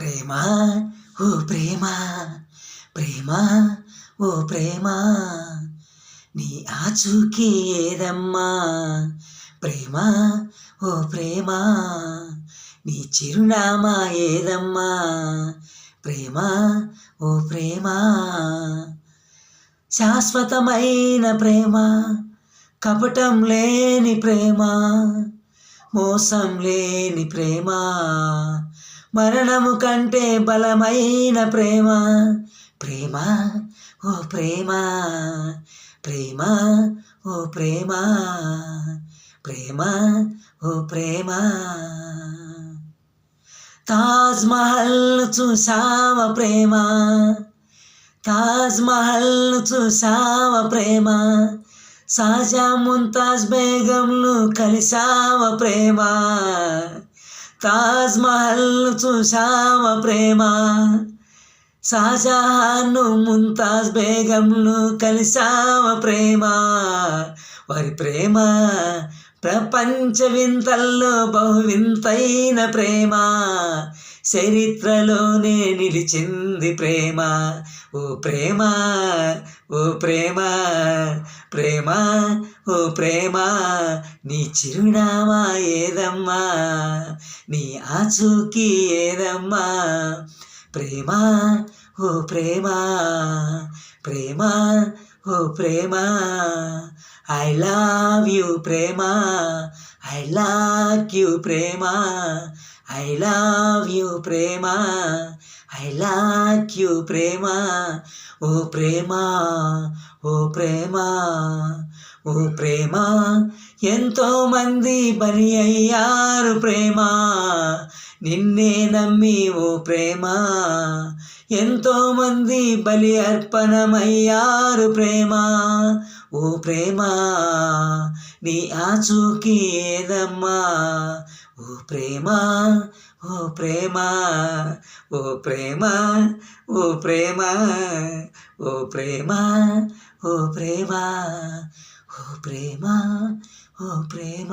ప్రేమ ఓ ప్రేమ ప్రేమ ఓ ప్రేమ నీ ఆచూకీ ఏదమ్మా ప్రేమ ఓ ప్రేమ నీ చిరునామా ఏదమ్మా ప్రేమ ఓ ప్రేమ శాశ్వతమైన ప్రేమ కపటం లేని ప్రేమ మోసం లేని ప్రేమ మరణము కంటే బలమైన ప్రేమ ప్రేమ ఓ ప్రేమ ప్రేమ ఓ ప్రేమ ప్రేమ ఓ ప్రేమ తాజ్ మహల్ చూసావా ప్రేమ తాజ్ మహల్ చూసావా ప్రేమ షాజా ముంతాజ్ బేగంలు కలిసావా ప్రేమ తాజ్ మహల్ చూసావా ప్రేమ షాజహాన్ ముంతాజ్ బేగంలు కలిసావా ప్రేమ వారి ప్రేమ ప్రపంచ వింతల్లో బహు వింతైన ప్రేమ చరిత్రలోనే నిలిచింది ప్రేమ ఓ ప్రేమ ఓ ప్రేమ ప్రేమ ఓ ప్రేమ నీ చిరునామా ఏదమ్మా నీ ఆచూకీ ఏదమ్మా ప్రేమ ఓ ప్రేమ ప్రేమ ఓ ప్రేమ ఐ లవ్ యూ ప్రేమ ఐ లైక్ యూ ప్రేమ ఐ లవ్ యూ ప్రేమ ఐ లైక్ యూ ప్రేమ ఓ ప్రేమ ఓ ప్రేమ ఓ ప్రేమ ఎంతో మంది బలి అయ్యారు ప్రేమ నిన్నే నమ్మి ఓ ప్రేమ ఎంతో మంది బలి అర్పణమయ్యారు ప్రేమ ఓ ప్రేమ నీ ఆచూకీ ఏదమ్మా ఓ ప్రేమ ఓ ప్రేమ ఓ ప్రేమ ఓ ప్రేమ ఓ ప్రేమ ఓ ప్రేమ ఓ ప్రేమ ఓ ప్రేమ